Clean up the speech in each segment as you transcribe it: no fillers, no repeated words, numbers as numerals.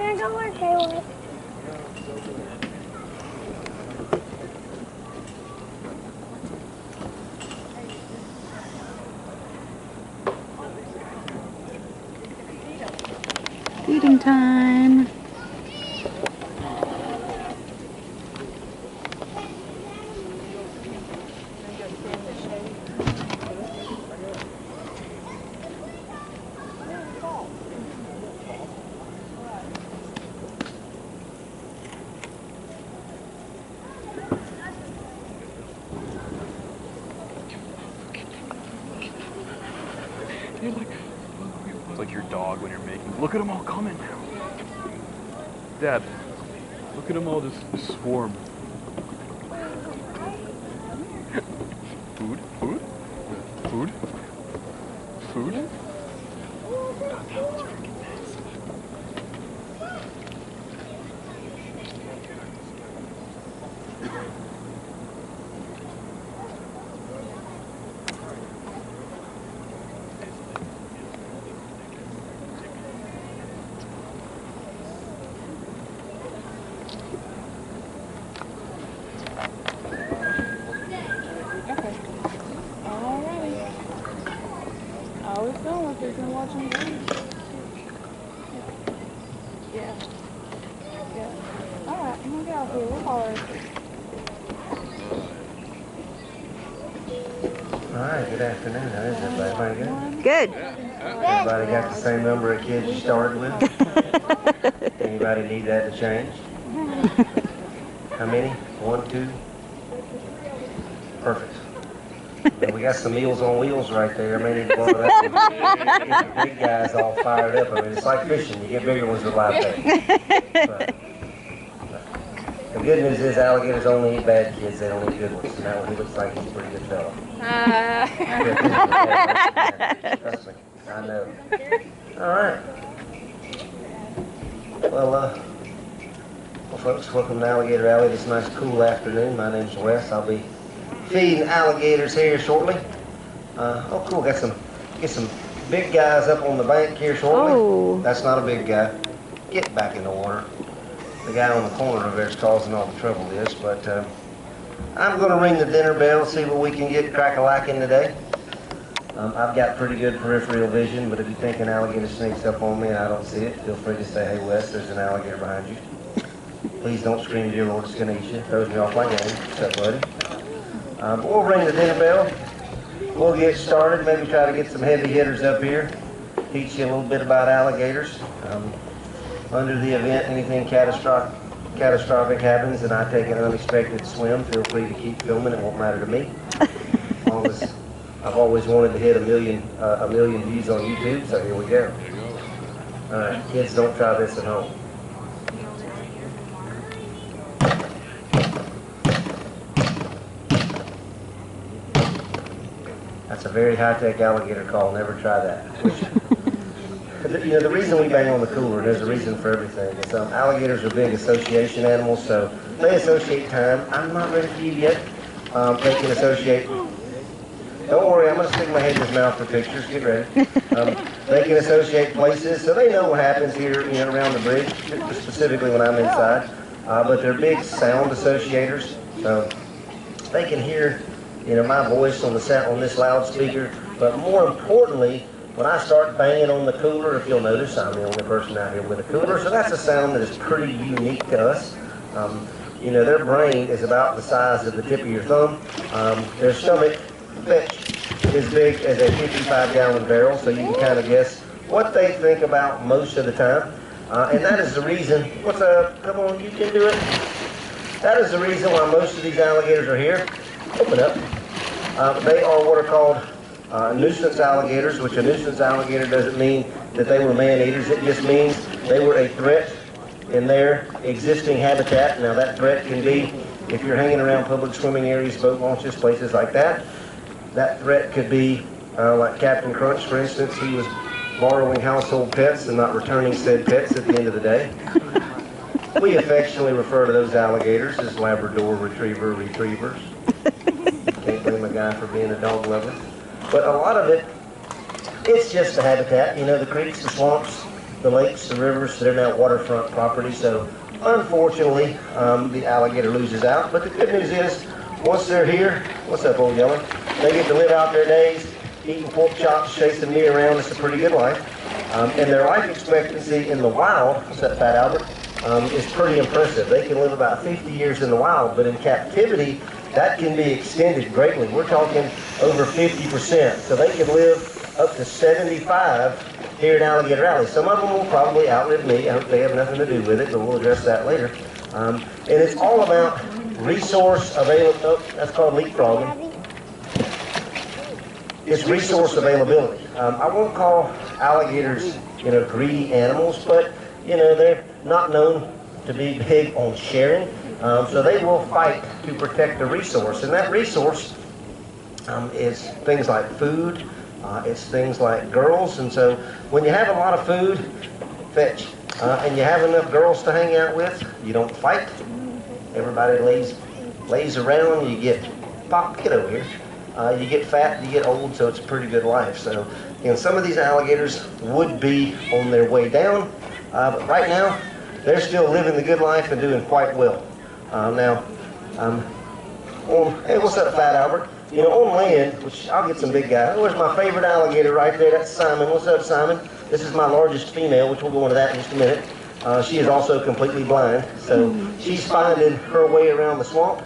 there, don't work, Taylor. Feeding time. It's like your dog when you're making. Look at them all coming now. Dad, look at them all just swarm. Food, food, food, food. Alright, good afternoon. How is everybody? Good? Good. Everybody got the same number of kids you started with? Anybody need that to change? How many? 1, 2? Perfect. And we got some Meals on Wheels right there. I may need to blow it up and get the big guys all fired up. I mean, it's like fishing. You get bigger ones with live bait. The good news is alligators only eat bad kids. They don't eat good ones. And that one, he looks like he's a pretty good fellow. Trust me. I know. All right. Well, folks, welcome to Alligator Alley this nice cool afternoon. My name's Wes. I'll be feeding alligators here shortly. Oh, cool. Get some big guys up on the bank here shortly. Oh. That's not a big guy. Get back in the water. The guy on the corner over there is causing all the trouble this, but I'm going to ring the dinner bell, see what we can get crack-a-lacking today. I've got pretty good peripheral vision, but if you think an alligator sneaks up on me and I don't see it, feel free to say, hey, Wes, there's an alligator behind you. Please don't scream, dear Lord, it's going to eat you. Throws me off my game. What's up, buddy? We'll ring the dinner bell. We'll get started, maybe try to get some heavy hitters up here, teach you a little bit about alligators. Under the event, anything catastrophic happens and I take an unexpected swim, feel free to keep filming. It won't matter to me. As long as I've always wanted to hit a million views on YouTube, so here we go. All right, kids, don't try this at home. That's a very high-tech alligator call. Never try that. You know, the reason we bang on the cooler, there's a reason for everything. Is, alligators are big association animals, so they associate time. I'm not ready for you yet. They can associate. Don't worry, I'm going to stick my head in his mouth for pictures. Get ready. They can associate places, so they know what happens here, you know, around the bridge, specifically when I'm inside. But they're big sound associators, so they can hear, you know, my voice on this loudspeaker. But more importantly, when I start banging on the cooler, if you'll notice, I'm the only person out here with a cooler, so that's a sound that is pretty unique to us. You know, their brain is about the size of the tip of your thumb. Their stomach is big as a 55-gallon barrel, so you can kind of guess what they think about most of the time. And that is the reason, what's up? Come on, you can do it. That is the reason why most of these alligators are here. Open up. They are what are called nuisance alligators, which a nuisance alligator doesn't mean that they were man-eaters. It just means they were a threat in their existing habitat. Now that threat can be if you're hanging around public swimming areas, boat launches, places like that. That threat could be like Captain Crunch, for instance. He was borrowing household pets and not returning said pets at the end of the day. We affectionately refer to those alligators as Labrador retrievers. Can't blame a guy for being a dog lover. But a lot of it, it's just the habitat. You know, the creeks, the swamps, the lakes, the rivers, they're now waterfront property. So unfortunately, the alligator loses out. But the good news is, once they're here, what's up, old Yeller? They get to live out their days, eating pork chops, chasing me around. It's a pretty good life. And their life expectancy in the wild, what's that, Fat Albert, is pretty impressive. They can live about 50 years in the wild, but in captivity, that can be extended greatly. We're talking over 50%. So they can live up to 75 here in Alligator Alley. Some of them will probably outlive me. I hope they have nothing to do with it, but we'll address that later. And it's all about resource availability. Oh, that's called leapfrogging. It's resource availability. I won't call alligators, greedy animals, but, they're not known to be big on sharing. So they will fight to protect the resource. And that resource is things like food, it's things like girls. And so when you have a lot of food, fetch, and you have enough girls to hang out with, you don't fight. Everybody lays around, you get pop, get over here. You get fat, you get old, so it's a pretty good life. So, some of these alligators would be on their way down, but right now, they're still living the good life and doing quite well. Hey, what's up, Fat Albert? On land, which I'll get some big guys. Where's my favorite alligator right there? That's Simon. What's up, Simon? This is my largest female, which we'll go into that in just a minute. She is also completely blind, so she's finding her way around the swamp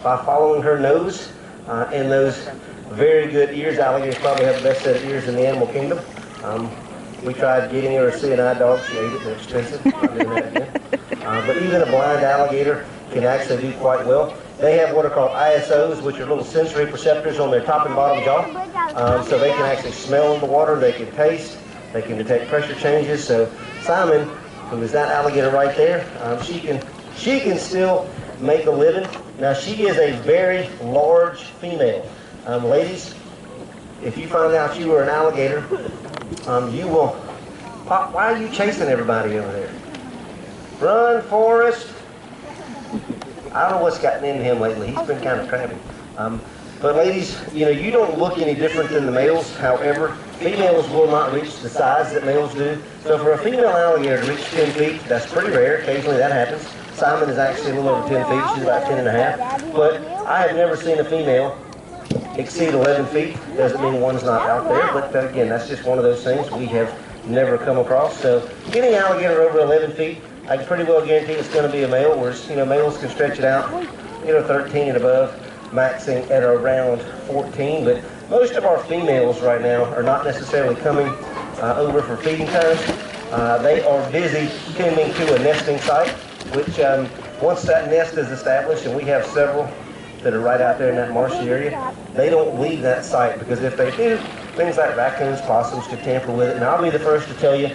by following her nose. And those very good ears. Alligators probably have the best set of ears in the animal kingdom. We tried getting her a CNI dog. She ate it. They're expensive. Not doing that again. But even a blind alligator can actually do quite well. They have what are called ISOs, which are little sensory perceptors on their top and bottom jaw. So they can actually smell in the water. They can taste. They can detect pressure changes. So Simon, who is that alligator right there, she can still make a living. Now, she is a very large female. Ladies, if you find out you were an alligator, you will pop. Why are you chasing everybody over there? Run, Forrest. I don't know what's gotten into him lately. He's been kind of crabby. But ladies, you don't look any different than the males. However, females will not reach the size that males do. So for a female alligator to reach 10 feet, that's pretty rare. Occasionally that happens. Simon is actually a little over 10 feet. She's about 10 and a half. But I have never seen a female exceed 11 feet. Doesn't mean one's not out there. But again, that's just one of those things we have never come across. So getting alligator over 11 feet, I can pretty well guarantee it's going to be a male. Whereas, males can stretch it out, 13 and above, maxing at around 14. But most of our females right now are not necessarily coming over for feeding time. They are busy tending to a nesting site, which once that nest is established, and we have several that are right out there in that marshy area, they don't leave that site, because if they do, things like raccoons, possums could tamper with it. And I'll be the first to tell you,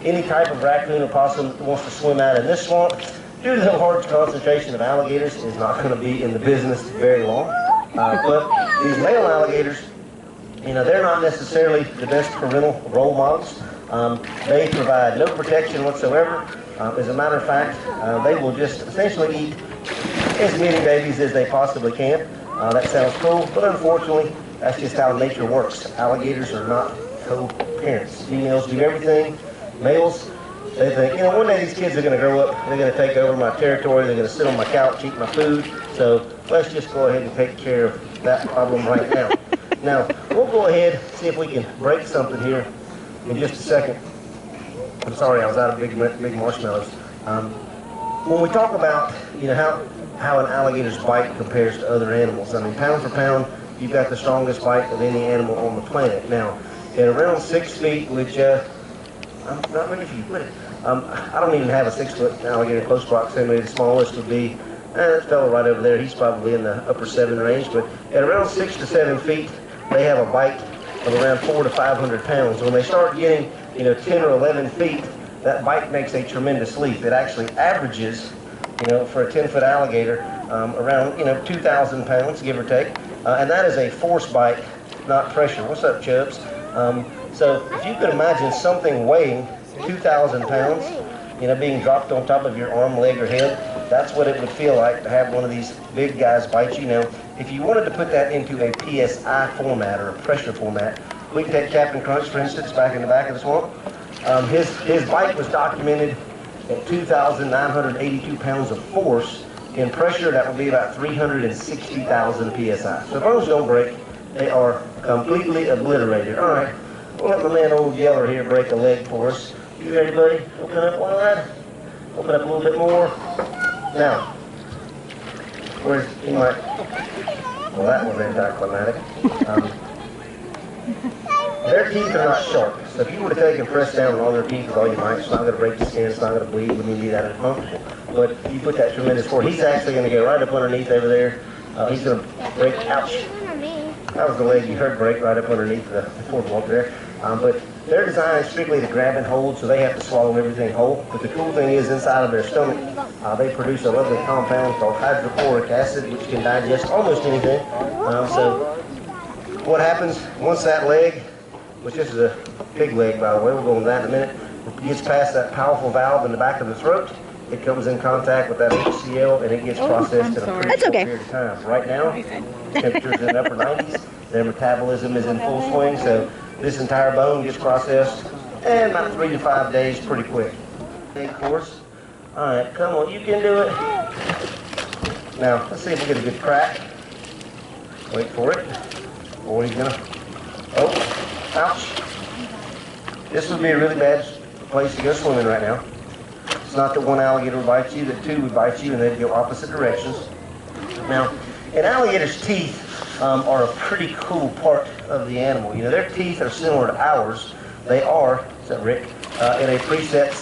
any type of raccoon or possum that wants to swim out in this swamp, due to the large concentration of alligators, is not going to be in the business very long. But these male alligators, they're not necessarily the best parental role models. They provide no protection whatsoever. As a matter of fact, they will just essentially eat as many babies as they possibly can. That sounds cool, but unfortunately, that's just how nature works. Alligators are not co-parents. Females do everything. Males, they think, one day these kids are going to grow up, they're going to take over my territory, they're going to sit on my couch, eat my food, so let's just go ahead and take care of that problem right now. Now, we'll go ahead, see if we can break something here in just a second. I'm sorry, I was out of big marshmallows. When we talk about, how an alligator's bite compares to other animals, I mean, pound for pound, you've got the strongest bite of any animal on the planet. Now, at around 6 feet, which, I'm not ready for you, put it. I don't even have a 6-foot alligator in close proximity. The smallest would be, that fellow right over there, he's probably in the upper 7 range, but at around 6 to 7 feet, they have a bite of around 400 to 500 pounds. When they start getting, 10 or 11 feet, that bite makes a tremendous leap. It actually averages, for a 10-foot alligator, around, 2,000 pounds, give or take. And that is a force bite, not pressure. What's up, Chubbs? So if you could imagine something weighing 2,000 pounds, being dropped on top of your arm, leg, or head, that's what it would feel like to have one of these big guys bite you. Now, if you wanted to put that into a PSI format or a pressure format, We can take Captain Crunch, for instance, back in the back of the swamp. His bite was documented at 2,982 pounds of force. In pressure, that would be about 360,000 psi. So bones don't break. They are completely obliterated. All right, we'll let my man Old Yeller here break a leg for us. You ready, buddy? Open up wide. Open up a little bit more. Now, where's he might? Well, that was anticlimactic. Their teeth are not sharp, so if you were to take and press down on their teeth with all your might, it's not going to break the skin, it's not going to bleed, wouldn't even be that uncomfortable. But you put that tremendous force, he's actually going to go right up underneath over there. He's going to break, ouch. That was the leg you heard break right up underneath the fourth wall there. But they're designed strictly to grab and hold, so they have to swallow everything whole. But the cool thing is, inside of their stomach, they produce a lovely compound called hydrochloric acid, which can digest almost anything. So what happens once that leg, which this is a pig leg, by the way, we'll go into that in a minute, gets past that powerful valve in the back of the throat, it comes in contact with that HCl and it gets processed in a pretty short period of time. Right now, temperature's in the upper 90s, their metabolism is in full swing, so this entire bone gets processed in about 3 to 5 days, pretty quick. Of course. All right, come on, you can do it. Now, let's see if we get a good crack. Wait for it. Or he's gonna, oh, ouch. This would be a really bad place to go swimming right now. It's not that one alligator would bite you, that two would bite you, and they'd go opposite directions. Now, an alligator's teeth are a pretty cool part of the animal. You know, their teeth are similar to ours. They are, is that Rick, in a preset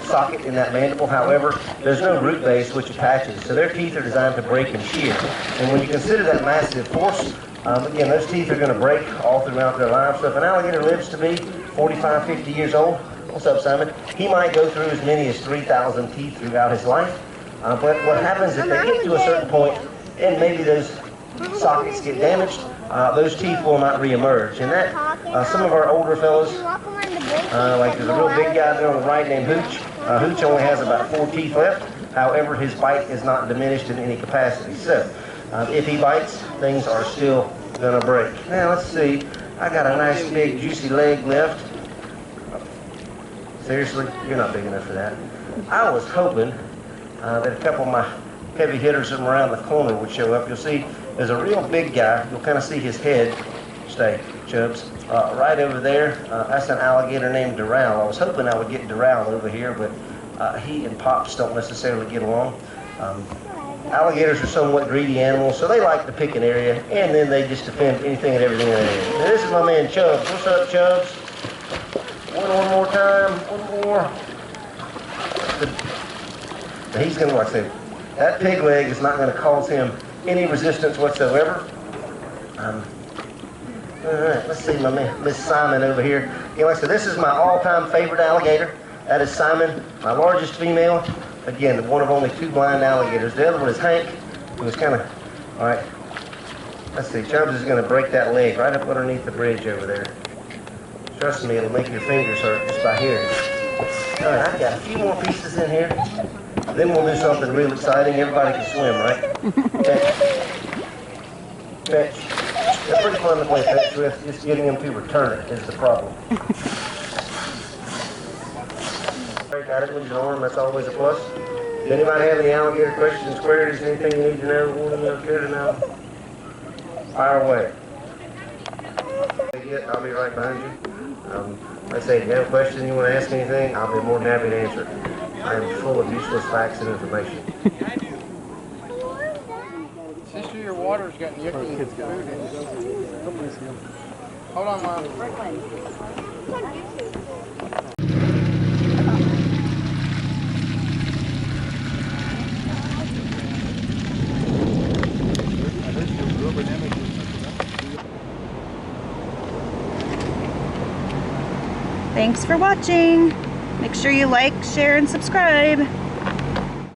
socket in that mandible. However, there's no root base which attaches. So their teeth are designed to break and shear. And when you consider that massive force, again, those teeth are going to break all throughout their lives. So if an alligator lives to be 45, 50 years old, what's up, Simon? He might go through as many as 3,000 teeth throughout his life. But what happens if they get to a certain point and maybe those sockets get damaged, those teeth will not reemerge. And that, some of our older fellows, like there's a real big guy there on the right named Hooch. Hooch only has about 4 teeth left. However, his bite is not diminished in any capacity. So, if he bites, things are still gonna break. Now, let's see. I got a nice big juicy leg left. Seriously, you're not big enough for that. I was hoping that a couple of my heavy hitters from around the corner would show up. You'll see there's a real big guy. You'll kind of see his head. Stay, Chubbs. Right over there, that's an alligator named Doral. I was hoping I would get Doral over here, but he and Pops don't necessarily get along. Alligators are somewhat greedy animals, so they like to pick an area, and then they just defend anything and everything in that area. Now, this is my man Chubbs. What's up, Chubbs? One more time. One more. Now, he's going to, like I said, that pig leg is not going to cause him any resistance whatsoever. All right, let's see my man, Miss Simon over here. You know, like I said, this is my all-time favorite alligator. That is Simon, my largest female. Again, one of only 2 blind alligators. The other one is Hank, who was kind of, all right. Let's see, Chubbs is going to break that leg right up underneath the bridge over there. Trust me, it'll make your fingers hurt just by hearing it. All right, I've got a few more pieces in here. Then we'll do something real exciting. Everybody can swim, right? Fetch. Fetch. They're pretty fun to play fetch with. Just getting them to return it is the problem. Got it with your arm, that's always a plus. Does anybody have any alligator questions, queries, anything you need to know, want to know, care to know? Fire away. I'll be right behind you. Like I say, if you have a question, you want to ask anything, I'll be more than happy to answer it. I am full of useless facts and information. Sister, your water's getting yucky. Hold on, Mom. Thanks for watching. Make sure you like, share, and subscribe.